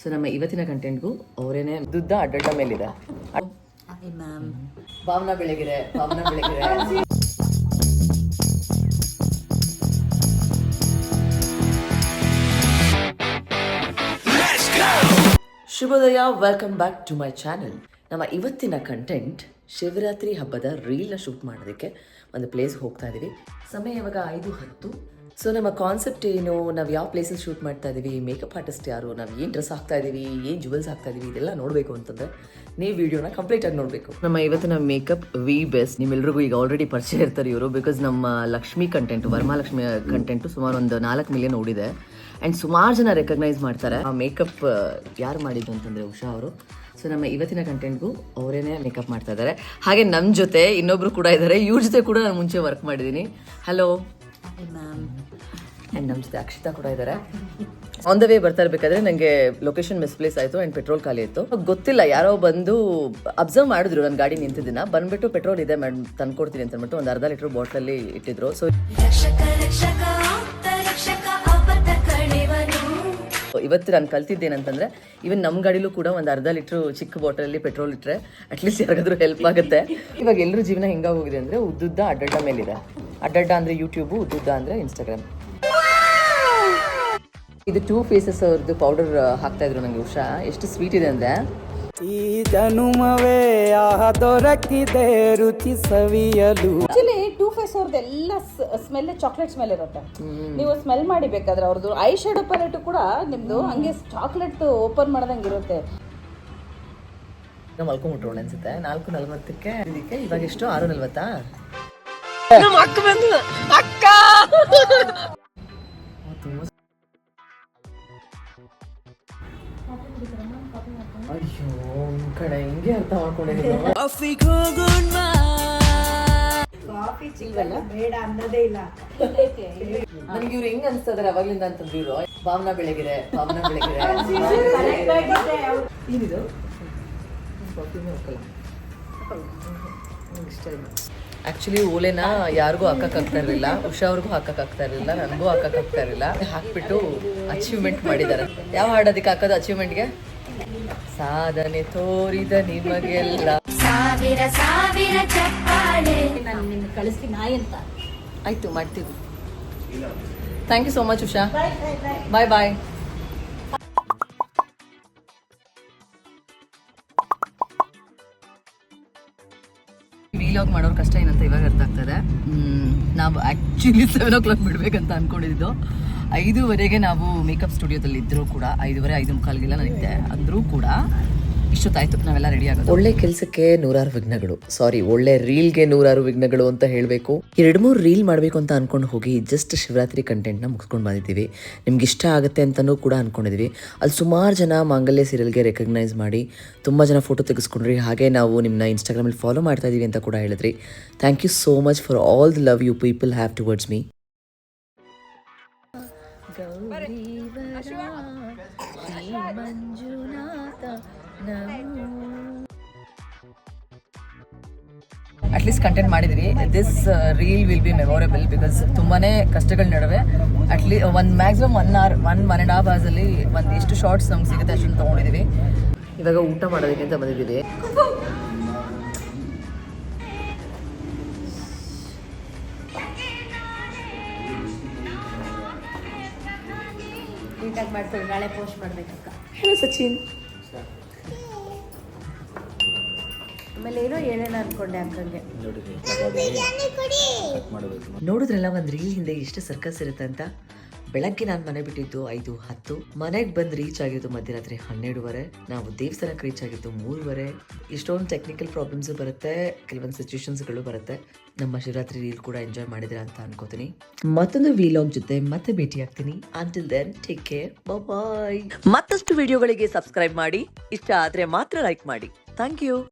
So ನಮ್ಮ ಇವತ್ತಿನ ಕಂಟೆಂಟ್ಗೂ ಅವರೇನೆ ದುಡ್ಡ ಅಡ್ಡ ಮೇಲಿದೆ. ಭಾವನಾ ಬೆಳಗೆರೆ ಶುಭೋದಯ, welcome back to my channel. ನಮ್ಮ ಇವತ್ತಿನ ಕಂಟೆಂಟ್ ಶಿವರಾತ್ರಿ ಹಬ್ಬದ ರೀಲ್ನ ಶೂಟ್ ಮಾಡೋದಕ್ಕೆ ಒಂದು ಪ್ಲೇಸ್ ಹೋಗ್ತಾ ಇದ್ದೀವಿ. ಸಮಯ ಇವಾಗ 5:10. ಸೊ ನಮ್ಮ ಕಾನ್ಸೆಪ್ಟ್ ಏನು, ನಾವು ಯಾವ ಪ್ಲೇಸಲ್ಲಿ ಶೂಟ್ ಮಾಡ್ತಾ ಇದ್ದೀವಿ, ಮೇಕಪ್ ಆರ್ಟಿಸ್ಟ್ ಯಾರು, ನಾವು ಏನು ಡ್ರೆಸ್ ಹಾಕ್ತಾ ಇದ್ದೀವಿ, ಏನು ಜುವೆಲ್ಸ್ ಹಾಕ್ತಾ ಇದ್ದೀವಿ, ಇದೆಲ್ಲ ನೋಡಬೇಕು ಅಂತಂದರೆ ನೀವು ವಿಡಿಯೋನ ಕಂಪ್ಲೀಟಾಗಿ ನೋಡಬೇಕು. ನಮ್ಮ ಇವತ್ತಿನ ಮೇಕಪ್ ವಿ ಬೆಸ್ಟ್. ನಿಮ್ಮೆಲ್ರಿಗೂ ಈಗ ಆಲ್ರೆಡಿ ಪರಿಚಯ ಇರ್ತಾರೆ ಇವರು, ಬಿಕಾಸ್ ನಮ್ಮ ಲಕ್ಷ್ಮಿ ಕಂಟೆಂಟು, ವರಮಹಾಲಕ್ಷ್ಮಿ ಕಂಟೆಂಟು ಸುಮಾರು ಒಂದು 4 ಮಿಲಿಯನ್ ಓಡಿದೆ. ಆ್ಯಂಡ್ ಸುಮಾರು ಜನ ರೆಕಗ್ನೈಸ್ ಮಾಡ್ತಾರೆ. ಆ ಮೇಕಪ್ ಯಾರು ಮಾಡಿದ್ದು ಅಂತಂದರೆ ಉಷಾ ಅವರು. ಸೊ ನಮ್ಮ ಇವತ್ತಿನ ಕಂಟೆಂಟ್ಗೂ ಅವರೇನೆ ಮೇಕಪ್ ಮಾಡ್ತಾ ಇದ್ದಾರೆ. ಹಾಗೆ ನಮ್ಮ ಜೊತೆ ಇನ್ನೊಬ್ರು ಕೂಡ ಇದ್ದಾರೆ, ಇವ್ರ ಜೊತೆ ಕೂಡ ನಾನು ಮುಂಚೆ ವರ್ಕ್ ಮಾಡಿದ್ದೀನಿ. Hello ma'am. ಆ್ಯಂಡ್ ನಮ್ಮ ಜೊತೆ ಅಕ್ಷಿತಾ ಕೂಡ ಇದ್ದಾರೆ. ಆನ್ ದ ವೇ ಬರ್ತಾ ಇರಬೇಕಾದ್ರೆ ನನಗೆ ಲೊಕೇಶನ್ ಮಿಸ್ಪ್ಲೇಸ್ ಆಯಿತು ಆ್ಯಂಡ್ ಪೆಟ್ರೋಲ್ ಖಾಲಿ ಇತ್ತು. ಗೊತ್ತಿಲ್ಲ, ಯಾರೋ ಬಂದು ಅಬ್ಸರ್ವ್ ಮಾಡಿದ್ರು ನನ್ನ ಗಾಡಿ ನಿಂತಿದ್ದೀನ, ಬಂದ್ಬಿಟ್ಟು ಪೆಟ್ರೋಲ್ ಇದೆ ಮೇಡಮ್ ತಂದ್ಕೊಡ್ತೀನಿ ಅಂತ ಅಂದ್ಬಿಟ್ಟು ಒಂದು 1/2 ಲೀಟ್ರ್ ಬಾಟಲಲ್ಲಿ ಇಟ್ಟಿದ್ರು. ಸೊ ಇವತ್ತು ನಾನು ಕಲ್ತಿದ್ದೇನಂತಂದರೆ, ಇವನ್ ನಮ್ಮ ಗಾಡಿಲೂ ಕೂಡ ಒಂದು 1/2 ಲೀಟ್ರ್ ಚಿಕ್ಕ ಬಾಟಲಲ್ಲಿ ಪೆಟ್ರೋಲ್ ಇಟ್ಟರೆ ಅಟ್ಲೀಸ್ಟ್ ಯಾರಿಗಾದ್ರೂ ಹೆಲ್ಪ್ ಆಗುತ್ತೆ. ಇವಾಗ ಎಲ್ಲರೂ ಜೀವನ ಹೆಂಗಾಗೋಗಿದೆ ಅಂದರೆ ಉದ್ದುದ್ದ ಅಡ್ಡಡ್ಡ ಮೇಲಿದೆ. ಅಡ್ಡಡ್ಡ ಅಂದರೆ ಯೂಟ್ಯೂಬು, ಉದ್ದುದ್ದ ಅಂದರೆ ಇನ್ಸ್ಟಾಗ್ರಾಮ್. ಇದು 2 ಫೇಸಸ್ ಅವ್ರದ್ದು ಪೌಡರ್ ಹಾಕ್ತಾ ಇದ್ರು ನನಗೆ ಉಷಾ. ಎಷ್ಟು ಸ್ವೀಟ್ ಇದೆ ಅಂದರೆ, ಈ ಜನುಮವೇ ದೊರಕಿದೆ ರುಚಿ ಸವಿಯಲು. ಆಕ್ಚುಲಿ 2 ಫೇಸ್ ಅವ್ರದ್ದು ಎಲ್ಲ ಸ್ಮೆಲ್ ಚಾಕ್ಲೇಟ್ ಸ್ಮೆಲ್ ಇರುತ್ತೆ. ನೀವು ಸ್ಮೆಲ್ ಮಾಡಿ ಬೇಕಾದ್ರೆ ಅವ್ರದ್ದು ಐ ಶ್ಯಾಡೋ ಪ್ಯಾಲೆಟ್ ಕೂಡ ನಿಮ್ದು ಹಂಗೆ ಚಾಕ್ಲೇಟ್ ಓಪನ್ ಮಾಡ್ದಂಗೆ ಇರುತ್ತೆ. ನಾವು ಮಲ್ಕೊಂಬಿಟ್ರು ಅನ್ಸುತ್ತೆ 4:40ಕ್ಕೆ. ಇದಕ್ಕೆ ಇವಾಗ ಎಷ್ಟು 6:40. ಅಕ್ಕ ಬಂದು ಅಕ್ಕ ಅಯ್ಯೋ ಕಡೆ ಹಿಂಗೆ ಅರ್ಥ ಮಾಡ್ಕೊಂಡಿದ್ದೀನಿ. ಬೇಡ ಅನ್ನೋದೇ ಇಲ್ಲ ನನಗೆ ಇವ್ರು ಹೆಂಗ್ ಅನ್ಸ್ತದಾರೆ ಅವಾಗ್ಲಿಂದ ಅಂತಂದ್ರೆ, ಇವರು ಭಾವನಾ ಬೆಳಗೆರೆ ಏನಿದು ಆಕ್ಚುಲಿ ಓಲೆನ ಯಾರಿಗೂ ಹಾಕಕ್ಕಾಗ್ತಾ ಇರಲಿಲ್ಲ. ಉಷಾ ಅವ್ರಿಗೂ ಹಾಕಕ್ಕಾಗ್ತಾ ಇರಲಿಲ್ಲ, ನನಗೂ ಹಾಕಕ್ಕಾಗ್ತಾ ಇರಲಿಲ್ಲ. ಹಾಕ್ಬಿಟ್ಟು ಅಚೀವ್ಮೆಂಟ್ ಮಾಡಿದ್ದಾರೆ. ಯಾವ ಹಾಡು ಅದಕ್ಕೆ ಹಾಕೋದು ಅಚೀವ್ಮೆಂಟ್ಗೆ? ಸಾಧನೆ ತೋರಿದ ನಿಮಗೆಲ್ಲ ಸಾವಿರ ಚಪ್ಪಾಳೆ. ನಾನು ನಿನ್ನ ಕಳಿಸ್ತೀನಿ ನಾಯಿ ಅಂತ. ಆಯ್ತು, ಮಾಡ್ತೀವಿ. Thank you so much Usha. Bye bye. Vlog ಮಾಡೋರ್ ಕಷ್ಟ ಏನಂತ ಇವಾಗ ಅರ್ಥ ಆಗ್ತದೆ. ನಾವು ಆ್ಯಕ್ಚುಲಿ 7 o'clock ಬಿಡ್ಬೇಕಂತ ಅನ್ಕೊಂಡಿದ್ದು. 5:00ವರೆಗೆ ನಾವು ಮೇಕಪ್ ಸ್ಟುಡಿಯೋದಲ್ಲಿ ಇದ್ರೂ ಕೂಡ 5:30, 5:45ಗೆಲ್ಲ ನನಗೆ ಅಂದರೂ ಕೂಡ ಇಷ್ಟೊತ್ತಾಯ್ತು ನಾವೆಲ್ಲ ರೆಡಿ ಆಗೋದು. ಒಳ್ಳೆ ಕೆಲಸಕ್ಕೆ 100 ವಿಘ್ನಗಳು, ಸಾರಿ ಒಳ್ಳೆ ರೀಲ್ಗೆ 100 ವಿಘ್ನಗಳು ಅಂತ ಹೇಳಬೇಕು. 2-3 ರೀಲ್ ಮಾಡಬೇಕು ಅಂತ ಅನ್ಕೊಂಡು ಹೋಗಿ ಜಸ್ಟ್ ಶಿವರಾತ್ರಿ ಕಂಟೆಂಟ್ನ ಮುಗಿಸ್ಕೊಂಡು ಬಂದಿದ್ದೀವಿ. ನಿಮ್ಗೆ ಇಷ್ಟ ಆಗುತ್ತೆ ಅಂತಲೂ ಕೂಡ ಅಂದ್ಕೊಂಡಿದ್ದೀವಿ. ಅಲ್ಲಿ ಸುಮಾರು ಜನ ಮಾಂಗಲ್ಯ ಸೀರಿಯಲ್ಗೆ ರೆಕಗ್ನೈಸ್ ಮಾಡಿ ತುಂಬ ಜನ ಫೋಟೋ ತೆಗೆಸ್ಕೊಂಡ್ರಿ. ಹಾಗೆ ನಾವು ನಿಮ್ಮನ್ನ ಇನ್ಸ್ಟಾಗ್ರಾಮಲ್ಲಿ ಫಾಲೋ ಮಾಡ್ತಾ ಇದ್ದೀವಿ ಅಂತ ಕೂಡ ಹೇಳಿದ್ರಿ. Thank you so much for all the love you people have towards me. At least content ಮಾಡಿದ್ರಿ. This reel will be memorable because ತುಂಬಾನೇ ಕಷ್ಟಗಳ ನಡುವೆ ಅಟ್ಲೀಸ್ಟ್ ಒಂದು ಮ್ಯಾಕ್ಸಿಮಮ್ 1 hour 1.5 hours ಅಲ್ಲಿ ಒಂದು ಎಷ್ಟು ಶಾರ್ಟ್ಸ್ ನಮ್ಗೆ ಸಿಗುತ್ತೆ ಅಷ್ಟನ್ನು ತೊಗೊಂಡಿದ್ದೀವಿ. ಇವಾಗ ಊಟ ಮಾಡೋದಕ್ಕೆ ಅಂತ ಬಂದಿದ್ದೀವಿ. ನೀಟಾಗಿ ಮಾಡ್ತೀವಿ, ನಾಳೆ ಪೋಸ್ಟ್ ಮಾಡ್ಬೇಕಕ್ಕ. ಸಚಿನ್ ಆಮೇಲೆ ಏನೋ ಏನೇನು ಅನ್ಕೊಂಡೆ ಅಕ್ಕಂಗೆ. ನೋಡಿದ್ರಲ್ಲ ಒಂದು ರೀಲ್ ಹಿಂದೆ ಎಷ್ಟು ಸರ್ಕಸ್ ಇರುತ್ತೆ ಅಂತ. ಬೆಳಗ್ಗೆ ನಾನು ಮನೆ ಬಿಟ್ಟಿದ್ದು 5:10. ಮನೆಗೆ ಬಂದು ರೀಚ್ ಆಗಿದ್ದು ಮಧ್ಯರಾತ್ರಿ 12:30. ನಾವು ದೇವಸ್ಥಾನಕ್ಕೆ ರೀಚ್ ಆಗಿದ್ದು 3:30. ಇಷ್ಟೊಂದು ಟೆಕ್ನಿಕಲ್ ಪ್ರಾಬ್ಲಮ್ಸು ಬರುತ್ತೆ, ಕೆಲವೊಂದು ಸಿಚುವೇಶನ್ಸ್ಗಳು ಬರುತ್ತೆ. ನಮ್ಮ ಶಿವರಾತ್ರಿ ರೀಲ್ ಕೂಡ ಎಂಜಾಯ್ ಮಾಡಿದ್ರೆ ಅಂತ ಅನ್ಕೋತೀನಿ. ಮತ್ತೊಂದು ವಿಲಾಗ್ ಜೊತೆ ಮತ್ತೆ ಭೇಟಿ ಆಗ್ತೀನಿ. Until then take care, bye. ಮತ್ತಷ್ಟು ವಿಡಿಯೋಗಳಿಗೆ ಸಬ್ಸ್ಕ್ರೈಬ್ ಮಾಡಿ. ಇಷ್ಟ ಆದ್ರೆ ಮಾತ್ರ ಲೈಕ್ ಮಾಡಿ. Thank you.